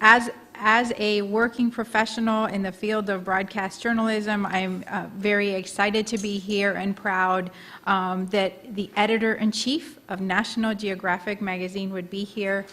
As a working professional in the field of broadcast journalism, I'm very excited to be here and proud that the editor-in-chief of National Geographic magazine would be here.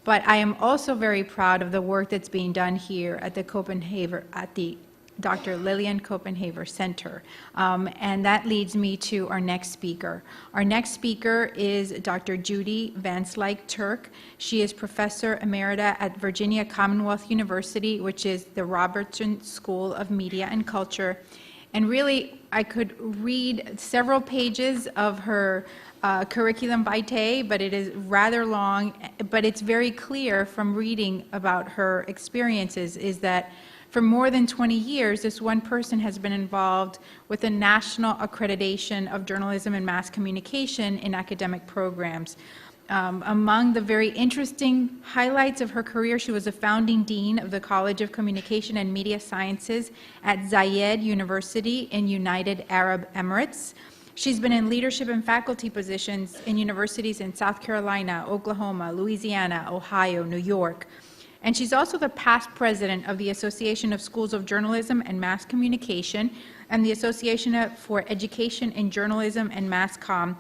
But I am also very proud of the work that's being done here at the Dr. Lillian Kopenhaver Center. And that leads me to our next speaker. Our next speaker is Dr. Judy Van Slyke-Turk. She is Professor Emerita at Virginia Commonwealth University, which is the Robertson School of Media and Culture. And really, I could read several pages of her curriculum vitae, but it is rather long, but it's very clear from reading about her experiences is that for more than 20 years, this one person has been involved with the national accreditation of journalism and mass communication in academic programs. Among the very interesting highlights of her career, she was a founding dean of the College of Communication and Media Sciences at Zayed University in United Arab Emirates. She's been in leadership and faculty positions in universities in South Carolina, Oklahoma, Louisiana, Ohio, New York. And she's also the past president of the Association of Schools of Journalism and Mass Communication and the Association for Education in Journalism and Mass Comm,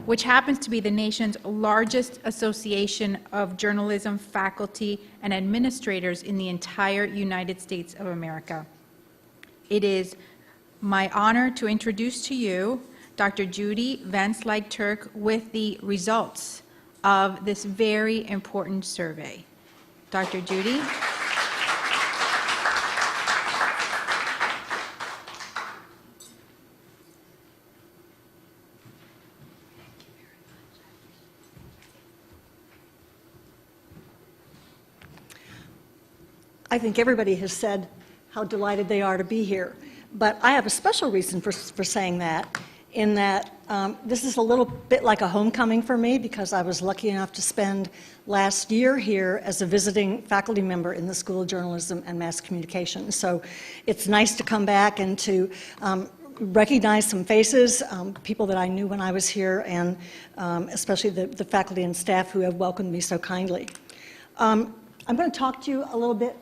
which happens to be the nation's largest association of journalism faculty and administrators in the entire United States of America. It is my honor to introduce to you Dr. Judy Van Slyke-Turk with the results of this very important survey. Dr. Judy. I think everybody has said how delighted they are to be here, but I have a special reason for saying that, in that this is a little bit like a homecoming for me because I was lucky enough to spend last year here as a visiting faculty member in the School of Journalism and Mass Communication. So it's nice to come back and to recognize some faces, people that I knew when I was here, and especially the faculty and staff who have welcomed me so kindly. I'm going to talk to you a little bit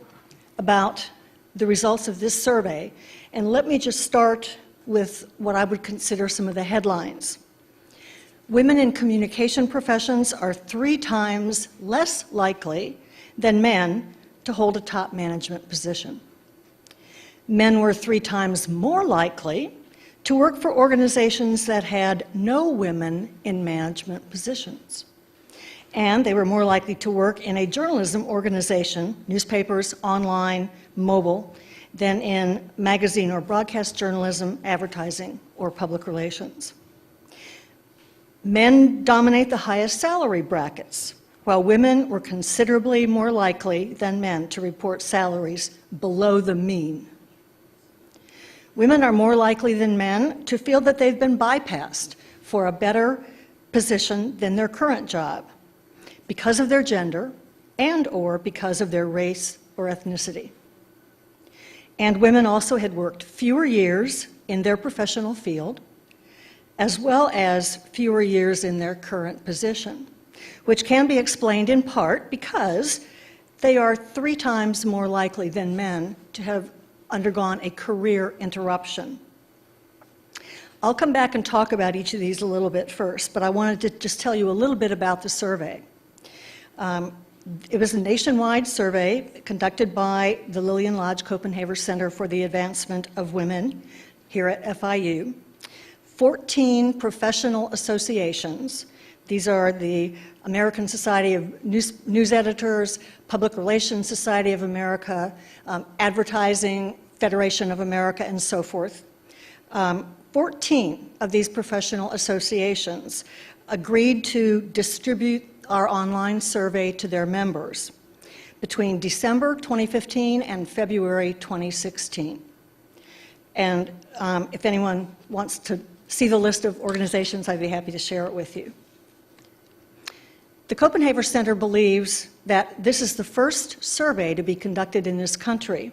about the results of this survey, and let me just start with what I would consider some of the headlines. Women in communication professions are 3 times less likely than men to hold a top management position. Men were 3 times more likely to work for organizations that had no women in management positions. And they were more likely to work in a journalism organization, newspapers, online, mobile, than in magazine or broadcast journalism, advertising, or public relations. Men dominate the highest salary brackets, while women were considerably more likely than men to report salaries below the mean. Women are more likely than men to feel that they've been bypassed for a better position than their current job because of their gender and/or because of their race or ethnicity. And women also had worked fewer years in their professional field, as well as fewer years in their current position, which can be explained in part because they are 3 times more likely than men to have undergone a career interruption. I'll come back and talk about each of these a little bit first, but I wanted to just tell you a little bit about the survey. It was a nationwide survey conducted by the Lillian Lodge Kopenhaver Center for the Advancement of Women here at FIU. 14 professional associations. These are the American Society of News Editors, Public Relations Society of America, Advertising Federation of America, and so forth. 14 of these professional associations agreed to distribute our online survey to their members between December 2015 and February 2016. And if anyone wants to see the list of organizations, I'd be happy to share it with you. The Kopenhaver Center believes that this is the first survey to be conducted in this country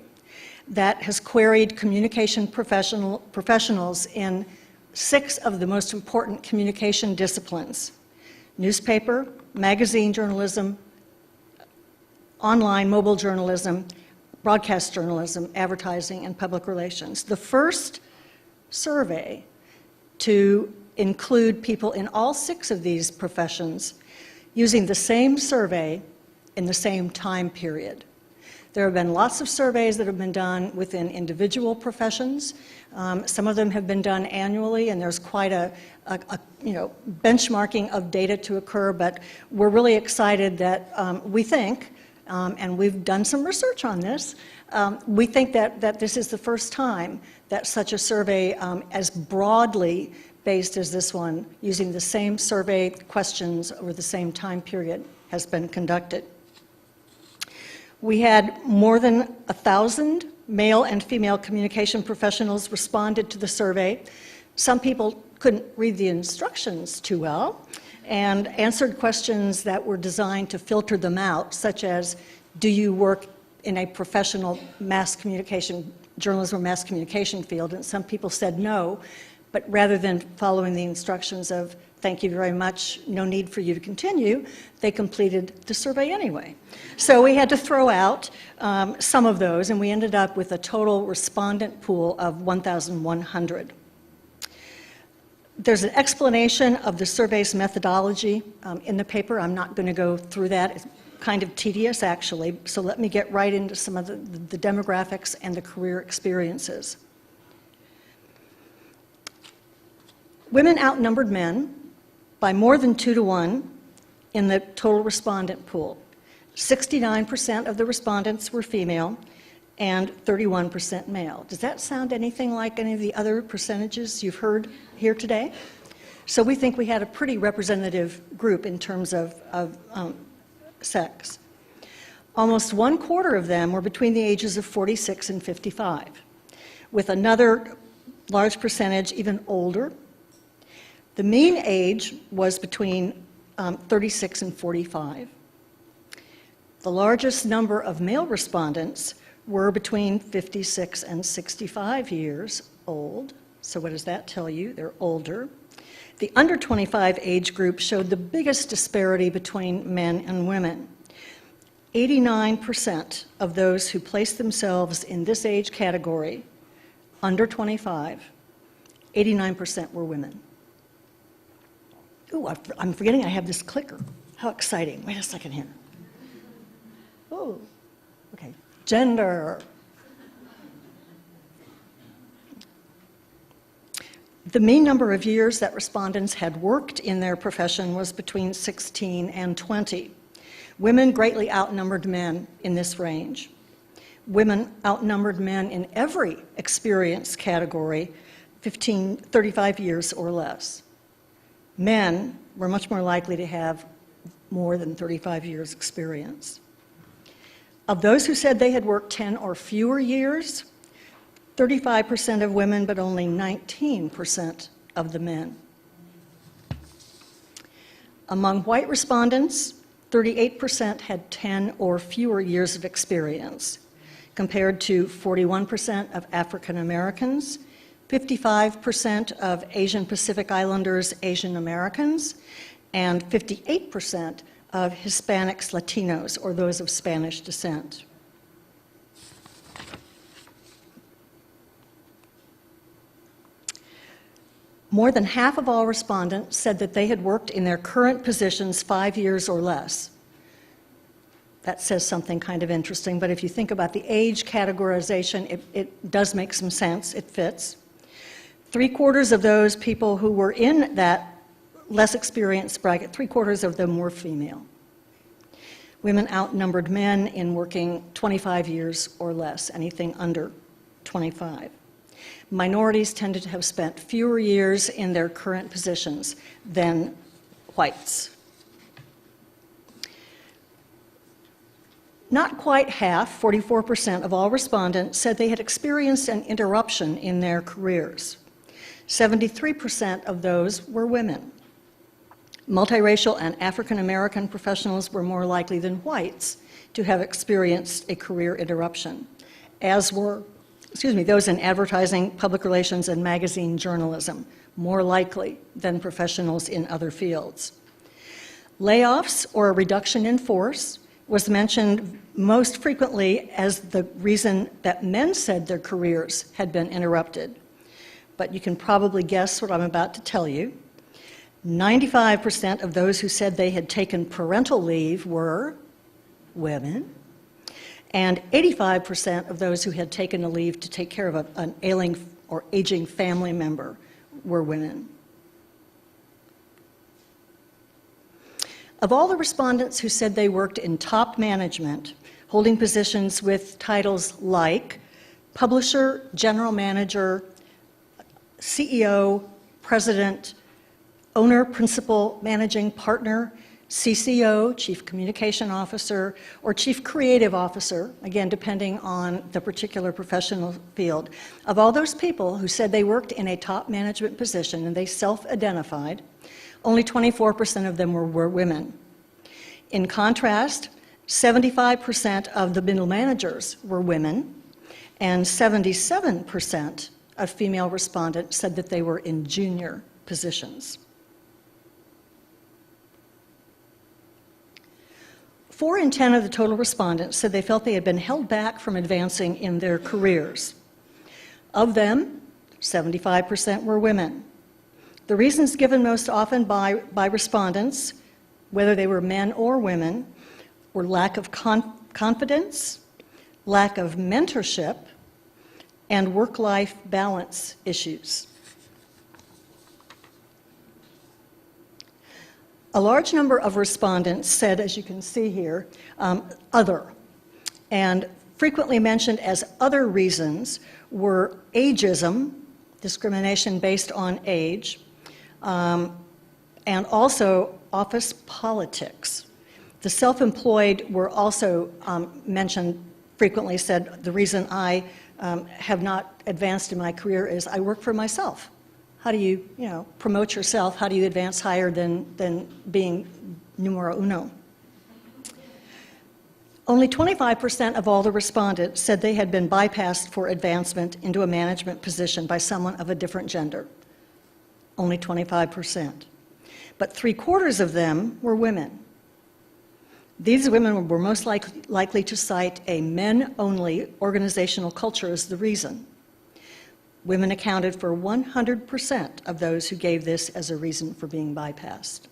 that has queried communication professionals in 6 of the most important communication disciplines: newspaper, magazine journalism, online, mobile journalism, broadcast journalism, advertising, and public relations. The first survey to include people in all 6 of these professions using the same survey in the same time period. There have been lots of surveys that have been done within individual professions. Some of them have been done annually, and there's quite a benchmarking of data to occur, but we're really excited that we think, and we've done some research on this, we think that this is the first time that such a survey as broadly based as this one, using the same survey questions over the same time period, has been conducted. We had more than 1,000 male and female communication professionals responded to the survey. Some people couldn't read the instructions too well and answered questions that were designed to filter them out, such as, do you work in a professional mass communication, journalism or mass communication field? And some people said no, but rather than following the instructions of, thank you very much, no need for you to continue, they completed the survey anyway. So we had to throw out some of those, and we ended up with a total respondent pool of 1,100. There's an explanation of the survey's methodology in the paper. I'm not going to go through that. It's kind of tedious, actually, so let me get right into some of the demographics and the career experiences. Women outnumbered men by more than 2 to 1 in the total respondent pool. 69% of the respondents were female and 31% male. Does that sound anything like any of the other percentages you've heard here today? So we think we had a pretty representative group in terms of sex. Almost 1/4 of them were between the ages of 46 and 55, with another large percentage even older. The mean age was between 36 and 45. The largest number of male respondents were between 56 and 65 years old. So what does that tell you? They're older. The under 25 age group showed the biggest disparity between men and women. 89% of those who placed themselves in this age category, under 25, 89% were women. Ooh, I'm forgetting I have this clicker. How exciting. Wait a second here. Oh, okay. Gender. The mean number of years that respondents had worked in their profession was between 16 and 20. Women greatly outnumbered men in this range. Women outnumbered men in every experience category, 35 years or less. Men were much more likely to have more than 35 years experience. Of those who said they had worked 10 or fewer years, 35% of women, but only 19% of the men. Among white respondents, 38% had 10 or fewer years of experience, compared to 41% of African Americans, 55% of Asian Pacific Islanders, Asian Americans, and 58% of Hispanics, Latinos, or those of Spanish descent. More than half of all respondents said that they had worked in their current positions 5 years or less. That says something kind of interesting, but if you think about the age categorization, it does make some sense, it fits. 3/4 of those people who were in that less experienced bracket, 3/4 of them were female. Women outnumbered men in working 25 years or less, anything under 25. Minorities tended to have spent fewer years in their current positions than whites. Not quite half, 44% of all respondents, said they had experienced an interruption in their careers. 73% of those were women. Multiracial and African American professionals were more likely than whites to have experienced a career interruption, as were those in advertising, public relations, and magazine journalism, more likely than professionals in other fields. Layoffs or a reduction in force was mentioned most frequently as the reason that men said their careers had been interrupted. But you can probably guess what I'm about to tell you. 95% of those who said they had taken parental leave were women, and 85% of those who had taken a leave to take care of an ailing or aging family member were women. Of all the respondents who said they worked in top management, holding positions with titles like publisher, general manager, CEO, president, owner, principal, managing partner, CCO, Chief Communication Officer, or Chief Creative Officer, again, depending on the particular professional field. Of all those people who said they worked in a top management position and they self-identified, only 24% of them were women. In contrast, 75% of the middle managers were women, and 77% of female respondents said that they were in junior positions. 4 in 10 of the total respondents said they felt they had been held back from advancing in their careers. Of them, 75% were women. The reasons given most often by respondents, whether they were men or women, were lack of confidence, lack of mentorship, and work-life balance issues. A large number of respondents said, as you can see here, other. And frequently mentioned as other reasons were ageism, discrimination based on age, and also office politics. The self-employed were also mentioned frequently, said the reason I have not advanced in my career is I work for myself. How do you promote yourself? How do you advance higher than being numero uno? Only 25% of all the respondents said they had been bypassed for advancement into a management position by someone of a different gender. Only 25%. But 3/4 of them were women. These women were most likely to cite a men-only organizational culture as the reason. Women accounted for 100% of those who gave this as a reason for being bypassed.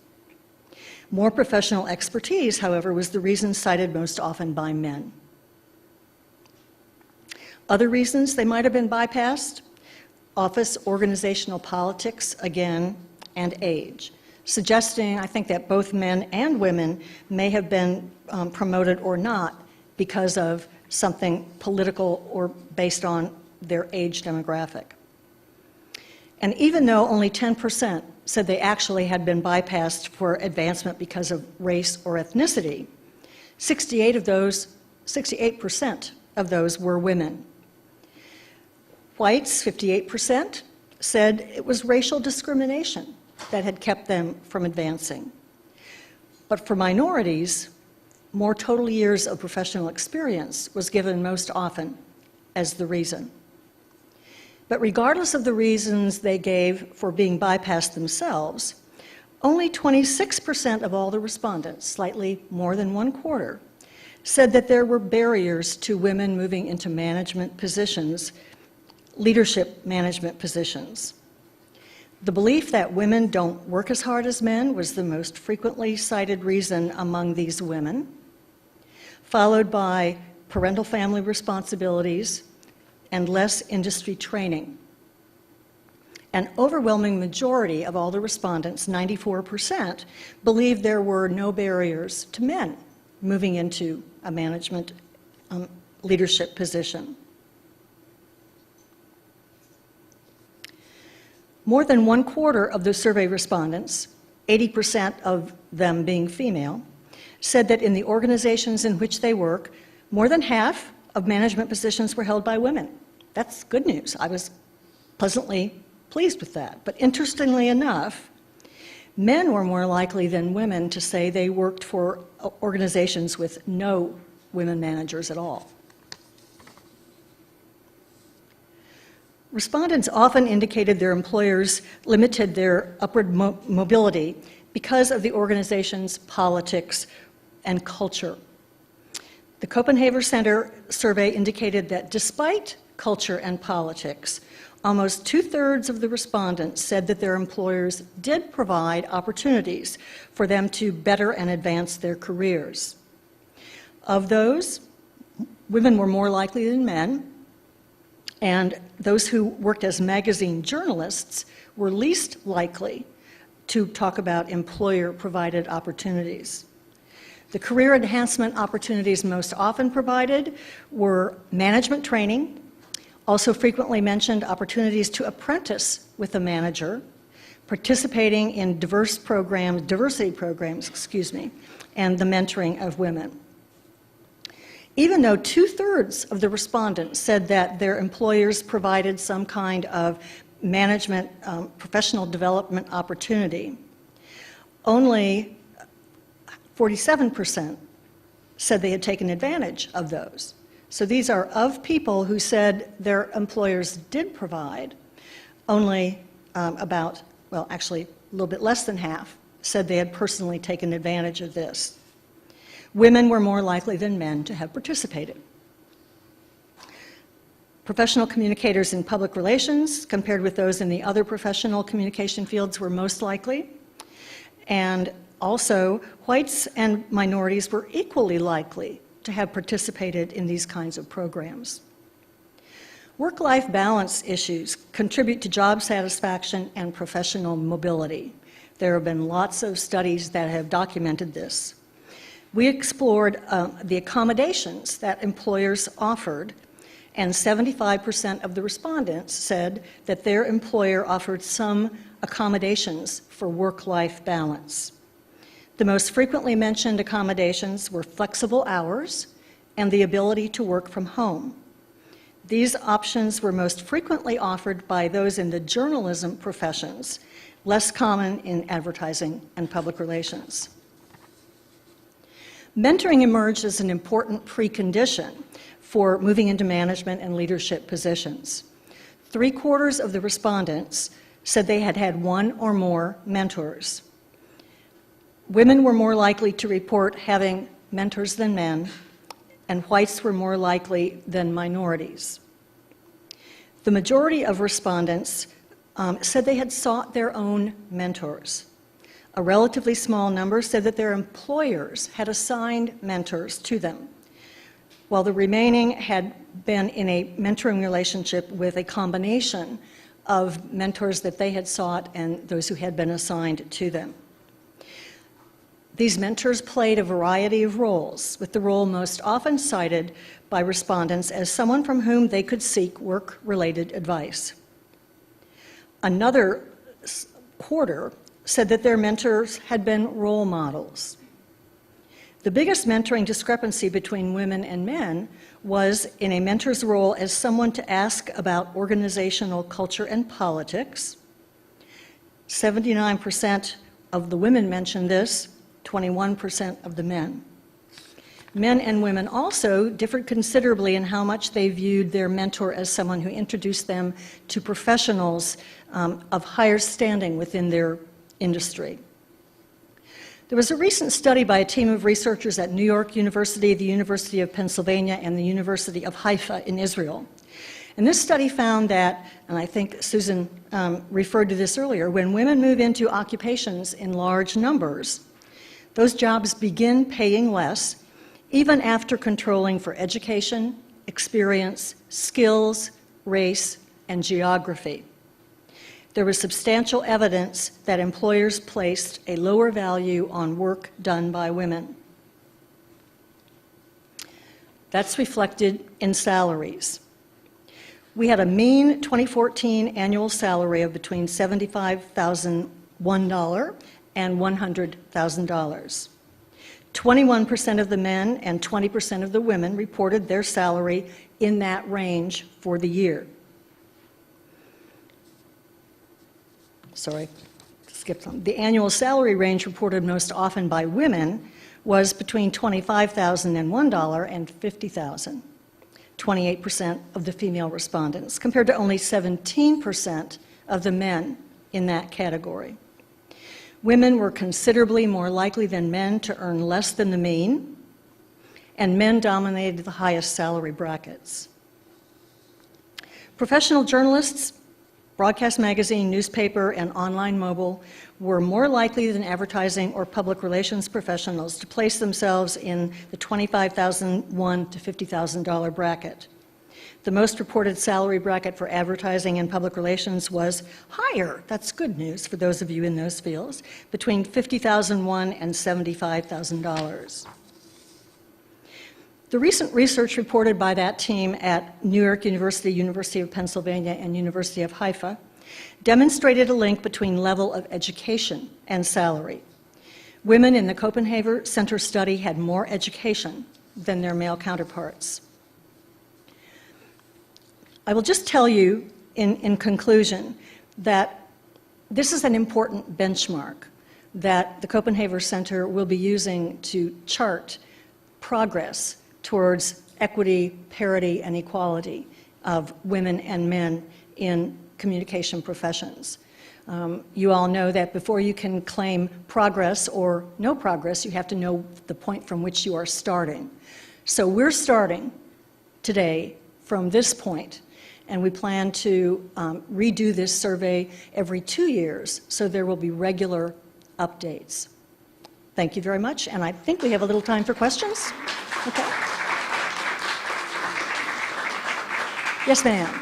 More professional expertise, however, was the reason cited most often by men. Other reasons they might have been bypassed: office organizational politics, again, and age, suggesting, I think, that both men and women may have been promoted or not because of something political or based on their age demographic. And even though only 10% said they actually had been bypassed for advancement because of race or ethnicity, 68% of those were women. Whites, 58%, said it was racial discrimination that had kept them from advancing. But for minorities, more total years of professional experience was given most often as the reason. But regardless of the reasons they gave for being bypassed themselves, only 26% of all the respondents, slightly more than 1/4, said that there were barriers to women moving into management positions, leadership management positions. The belief that women don't work as hard as men was the most frequently cited reason among these women, followed by parental family responsibilities and less industry training. An overwhelming majority of all the respondents, 94%, believed there were no barriers to men moving into a management leadership position. More than 1/4 of the survey respondents, 80% of them being female, said that in the organizations in which they work, more than half of management positions were held by women. That's good news. I was pleasantly pleased with that. But interestingly enough, men were more likely than women to say they worked for organizations with no women managers at all. Respondents often indicated their employers limited their upward mobility because of the organization's politics and culture. The Kopenhaver Center survey indicated that despite culture and politics, almost 2/3 of the respondents said that their employers did provide opportunities for them to better and advance their careers. Of those, women were more likely than men, and those who worked as magazine journalists were least likely to talk about employer-provided opportunities. The career enhancement opportunities most often provided were management training, also frequently mentioned opportunities to apprentice with a manager, participating in diversity programs, and the mentoring of women. Even though 2/3 of the respondents said that their employers provided some kind of management professional development opportunity, only 47% said they had taken advantage of those. So these are of people who said their employers did provide, only actually a little bit less than half said they had personally taken advantage of this. Women were more likely than men to have participated. Professional communicators in public relations, compared with those in the other professional communication fields, were most likely. And also, whites and minorities were equally likely to have participated in these kinds of programs. Work-life balance issues contribute to job satisfaction and professional mobility. There have been lots of studies that have documented this. We explored the accommodations that employers offered, and 75% of the respondents said that their employer offered some accommodations for work-life balance. The most frequently mentioned accommodations were flexible hours and the ability to work from home. These options were most frequently offered by those in the journalism professions, less common in advertising and public relations. Mentoring emerged as an important precondition for moving into management and leadership positions. 3/4 of the respondents said they had had one or more mentors. Women were more likely to report having mentors than men, and whites were more likely than minorities. The majority of respondents said they had sought their own mentors. A relatively small number said that their employers had assigned mentors to them, while the remaining had been in a mentoring relationship with a combination of mentors that they had sought and those who had been assigned to them. These mentors played a variety of roles, with the role most often cited by respondents as someone from whom they could seek work-related advice. Another quarter said that their mentors had been role models. The biggest mentoring discrepancy between women and men was in a mentor's role as someone to ask about organizational culture and politics. 79% of the women mentioned this, 21% of the men. Men and women also differed considerably in how much they viewed their mentor as someone who introduced them to professionals of higher standing within their industry. There was a recent study by a team of researchers at New York University, the University of Pennsylvania, and the University of Haifa in Israel. And this study found that, and I think Susan referred to this earlier, when women move into occupations in large numbers, those jobs begin paying less, even after controlling for education, experience, skills, race, and geography. There was substantial evidence that employers placed a lower value on work done by women. That's reflected in salaries. We had a mean 2014 annual salary of between $75,001 and $100,000. 21% of the men and 20% of the women reported their salary in that range for the year. Sorry, skipped on. The annual salary range reported most often by women was between $25,001 and $50,000. 28% of the female respondents, compared to only 17% of the men in that category. Women were considerably more likely than men to earn less than the mean, and men dominated the highest salary brackets. Professional journalists, broadcast magazine, newspaper, and online mobile were more likely than advertising or public relations professionals to place themselves in the $25,001 to $50,000 bracket. The most reported salary bracket for advertising and public relations was higher. That's good news for those of you in those fields, between $50,001 and $75,000. The recent research reported by that team at New York University, University of Pennsylvania, and University of Haifa demonstrated a link between level of education and salary. Women in the Kopenhaver Center study had more education than their male counterparts. I will just tell you in conclusion that this is an important benchmark that the Kopenhaver Center will be using to chart progress towards equity, parity, and equality of women and men in communication professions. You all know that before you can claim progress or no progress, you have to know the point from which you are starting. So we're starting today from this point, and we plan to redo this survey every 2 years, so there will be regular updates. Thank you very much, and I think we have a little time for questions. Okay. Yes, ma'am.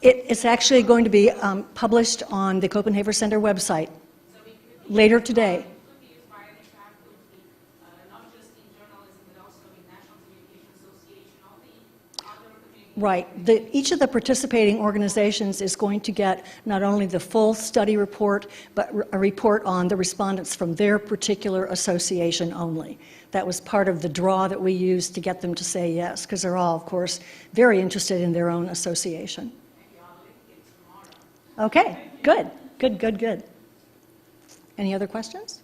It's actually going to be published on the Kopenhaver Center website later today. Right. Each of the participating organizations is going to get not only the full study report, but a report on the respondents from their particular association only. That was part of the draw that we used to get them to say yes, because they're all, of course, very interested in their own association. Okay, good, good, good, good. Any other questions?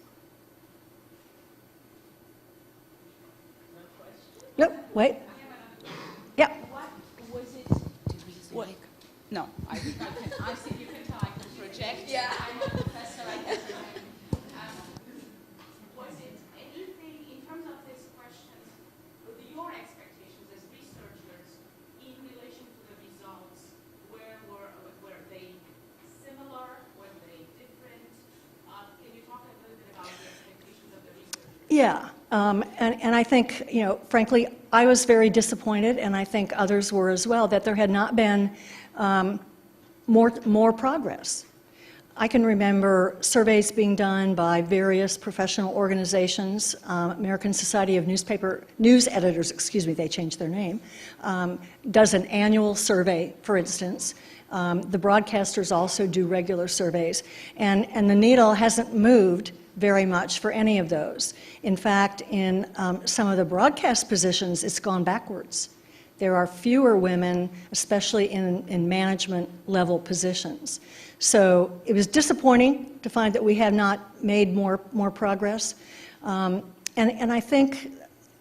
Nope, wait. Yep. What was it? Did we use the mic? No, I think you can tell I can project. Yeah, I'm a professor, I can project. Was it anything, in terms of these questions, your expectations as researchers in relation to the results, were they similar, were they different? Can you talk a little bit about the expectations of the researchers? Yeah. And I think, frankly, I was very disappointed, and I think others were as well, that there had not been more progress. I can remember surveys being done by various professional organizations. American Society of News Editors, they changed their name, does an annual survey, for instance. The broadcasters also do regular surveys, and the needle hasn't moved very much for any of those. In fact, in some of the broadcast positions, it's gone backwards. There are fewer women, especially in management level positions. So it was disappointing to find that we have not made more progress. And I think,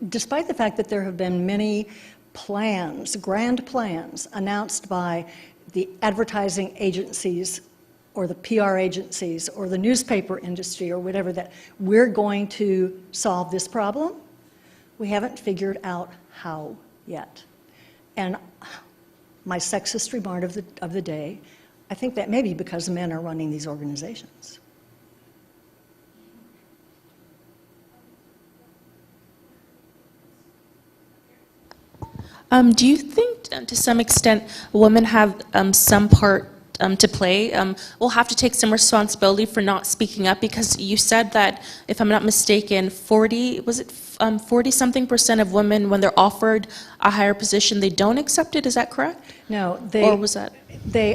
despite the fact that there have been many plans, grand plans, announced by the advertising agencies or the PR agencies or the newspaper industry or whatever, that we're going to solve this problem, we haven't figured out how yet. And my sexist remark of the day, I think that may be because men are running these organizations. Do you think, to some extent, women have some part to play? We'll have to take some responsibility for not speaking up, because you said that, if I'm not mistaken, 40-something% of women, when they're offered a higher position, they don't accept it. Is that correct? No, or was that? They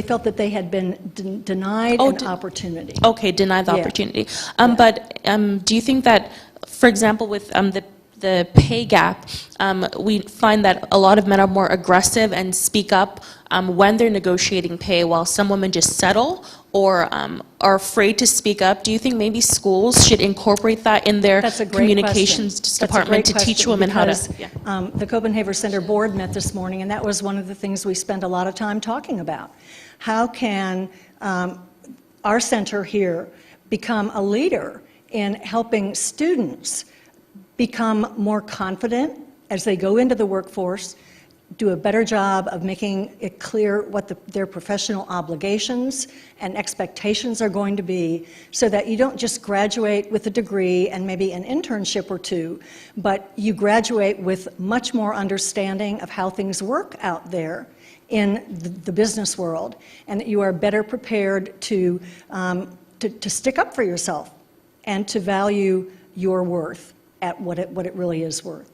felt that they had been denied an opportunity. Okay, denied the opportunity. But do you think that, for example, with the pay gap, we find that a lot of men are more aggressive and speak up when they're negotiating pay, while some women just settle or are afraid to speak up. Do you think maybe schools should incorporate that in their That's a great communications question. department That's a to great teach question women how to? because, Yeah. The Kopenhaver Center board met this morning, and that was one of the things we spent a lot of time talking about. How can our center here become a leader in helping students become more confident as they go into the workforce, do a better job of making it clear what their professional obligations and expectations are going to be, so that you don't just graduate with a degree and maybe an internship or two, but you graduate with much more understanding of how things work out there in the business world, and that you are better prepared to stick up for yourself and to value your worth at what it really is worth.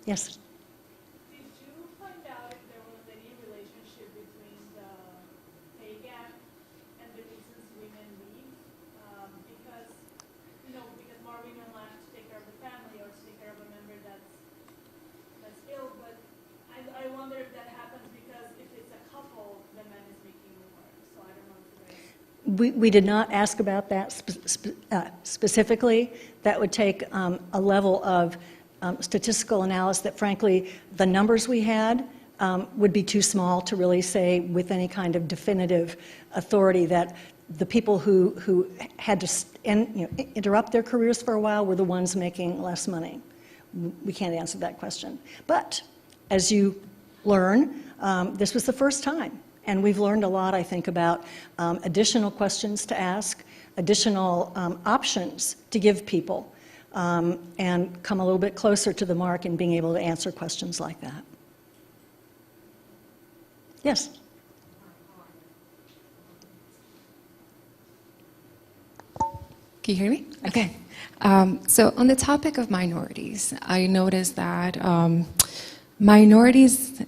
Yes? Did you find out if there was any relationship between the pay gap and the reasons women leave? Because, because more women left to take care of the family or to take care of a member that's ill, but I wonder if that happens because if it's a couple, the man is making more. So I don't know if you guys... We did not ask about that specifically. That would take a level of statistical analysis that, frankly, the numbers we had would be too small to really say with any kind of definitive authority that the people who had to interrupt their careers for a while were the ones making less money. We can't answer that question. But as you learn, this was the first time. And we've learned a lot, I think, about additional questions to ask, additional options to give people, and come a little bit closer to the mark in being able to answer questions like that. Yes? Can you hear me? Okay. So on the topic of minorities, I noticed that minorities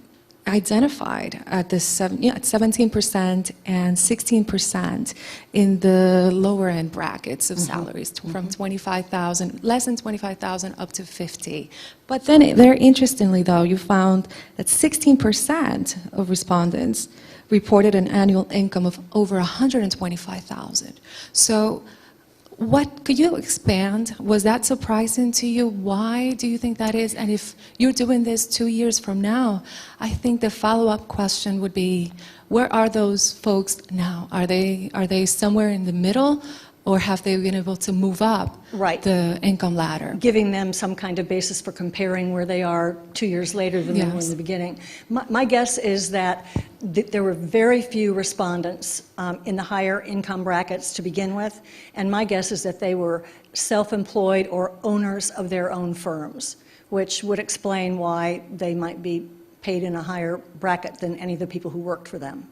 identified at 17% and 16% in the lower end brackets of salaries, from 25,000, less than 25,000 up to 50. But then very interestingly though, you found that 16% of respondents reported an annual income of over 125,000. So what, could you expand? Was that surprising to you? Why do you think that is? And if you're doing this 2 years from now, I think the follow-up question would be, where are those folks now? Are they somewhere in the middle, or have they been able to move up the income ladder? Giving them some kind of basis for comparing where they are 2 years later than they were in the beginning. My guess is that there were very few respondents in the higher income brackets to begin with, and my guess is that they were self-employed or owners of their own firms, which would explain why they might be paid in a higher bracket than any of the people who worked for them.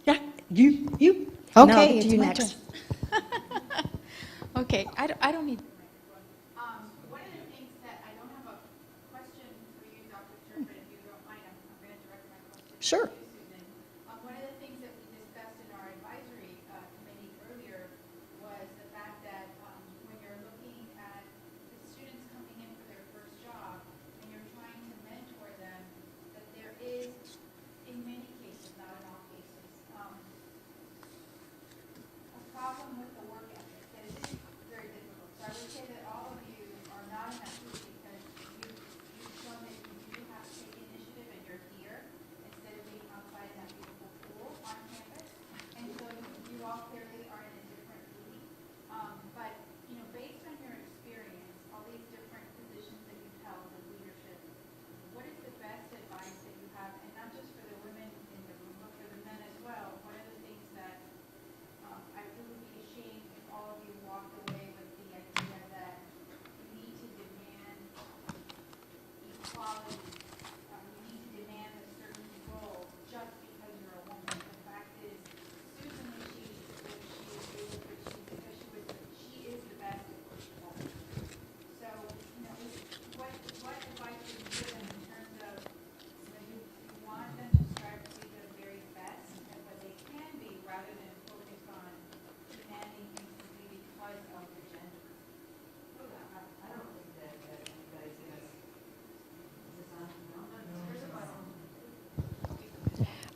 Yeah, you. Okay, No, it's you my next. Okay, I don't need. One of the things that I don't have a question for you, Dr. Turner, but if you don't mind, I'm going to direct my question Sure. to you, Susan. One of the things that we discussed in our advisory committee earlier was the fact that when you're looking at the students coming in for their first job and you're trying to mentor them, that there is, in many cases, not in all cases, a problem with the work ethic that is very difficult. So I would say that all of you are not in that group because you've shown that you do have to take initiative and you're here instead of being on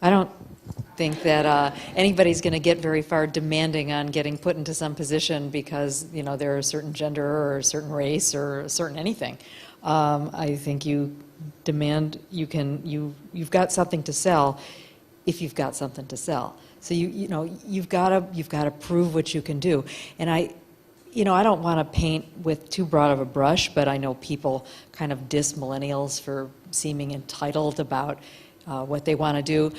I don't think that anybody's going to get very far demanding on getting put into some position because, you know, they're a certain gender or a certain race or a certain anything. I think you demand, you've got something to sell if you've got something to sell. So you've got to prove what you can do. And I don't want to paint with too broad of a brush, but I know people kind of diss millennials for seeming entitled about what they want to do.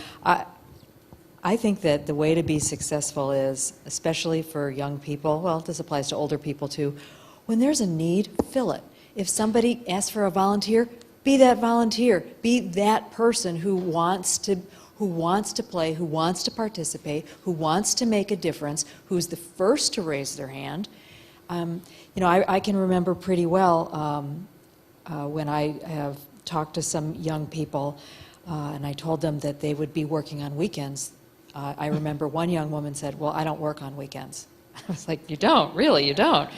I think that the way to be successful is, especially for young people, well, this applies to older people too, when there's a need, fill it. If somebody asks for a volunteer, be that volunteer. Be that person who wants to play, who wants to participate, who wants to make a difference, who's the first to raise their hand. I can remember pretty well when I have talked to some young people and I told them that they would be working on weekends. I remember one young woman said, well, I don't work on weekends. I was like, you don't? Really, you don't?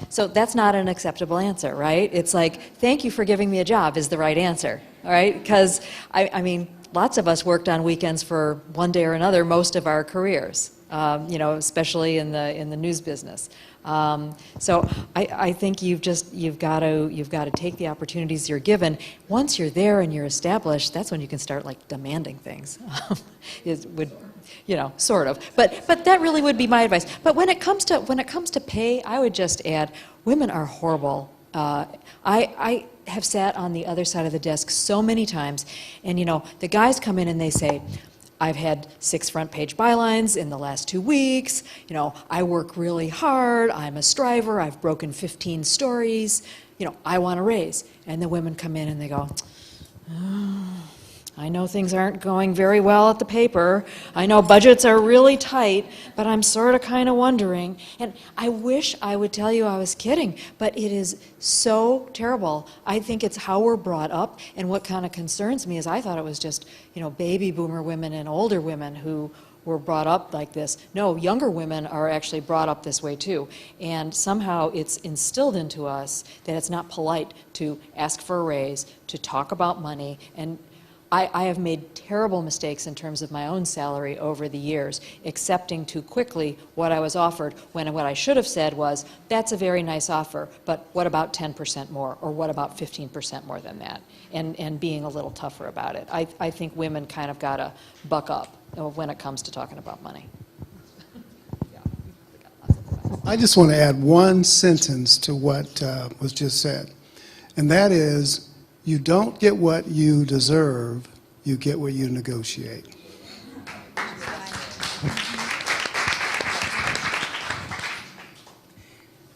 So that's not an acceptable answer, right? It's like, thank you for giving me a job is the right answer, all right? Because, I mean, lots of us worked on weekends for one day or another most of our careers, especially in the news business. So I think you've got to take the opportunities you're given. Once you're there and you're established, that's when you can start like demanding things. Sort of. But that really would be my advice. But when it comes to pay, I would just add, women are horrible. I have sat on the other side of the desk so many times, and the guys come in and they say, I've had 6 front-page bylines in the last 2 weeks. I work really hard. I'm a striver. I've broken 15 stories. I want a raise. And the women come in and they go, oh, I know things aren't going very well at the paper. I know budgets are really tight, but I'm sort of kind of wondering. And I wish I would tell you I was kidding, but it is so terrible. I think it's how we're brought up, and what kind of concerns me is I thought it was just, baby boomer women and older women who were brought up like this. No, younger women are actually brought up this way too. And somehow it's instilled into us that it's not polite to ask for a raise, to talk about money, and I have made terrible mistakes in terms of my own salary over the years, accepting too quickly what I was offered, when what I should have said was, that's a very nice offer, but what about 10% more, or what about 15% more than that, and being a little tougher about it. I think women kind of got to buck up when it comes to talking about money. I just want to add one sentence to what was just said, and that is, you don't get what you deserve, you get what you negotiate.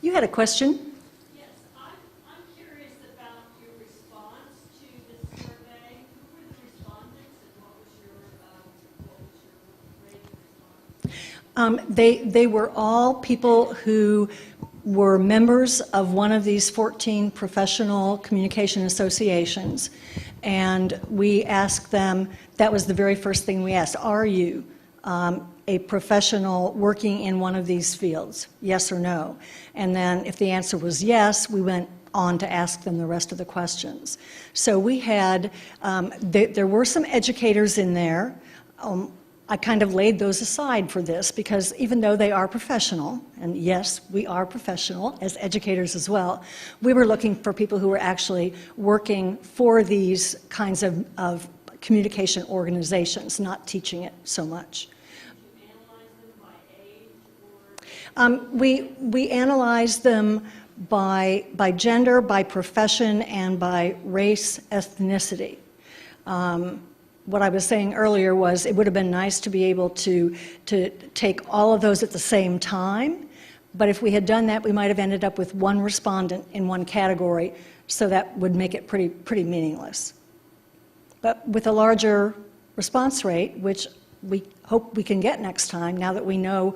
You had a question? Yes, I'm curious about your response to the survey. Who were the respondents and what was your rate of response? They were all people who were members of one of these 14 professional communication associations, and we asked them, that was the very first thing we asked, are you a professional working in one of these fields, yes or no? And then if the answer was yes, we went on to ask them the rest of the questions. So we had, there were some educators in there. I kind of laid those aside for this because even though they are professional, and yes, we are professional as educators as well, we were looking for people who were actually working for these kinds of communication organizations, not teaching it so much. Did you analyze them by age or? We analyzed them by gender, by profession, and by race, ethnicity. What I was saying earlier was it would have been nice to be able to take all of those at the same time, but if we had done that, we might have ended up with one respondent in one category, so that would make it pretty meaningless. But with a larger response rate, which we hope we can get next time, now that we know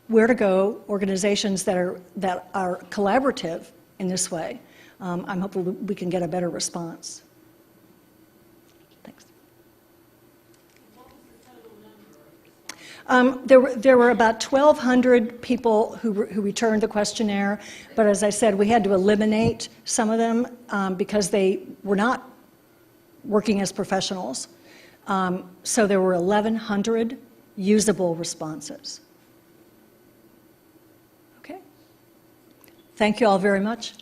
where to go, organizations that are collaborative in this way, I'm hopeful we can get a better response. Thanks. There were about 1,200 people who returned the questionnaire, but as I said, we had to eliminate some of them because they were not working as professionals. So there were 1,100 usable responses. Okay. Thank you all very much.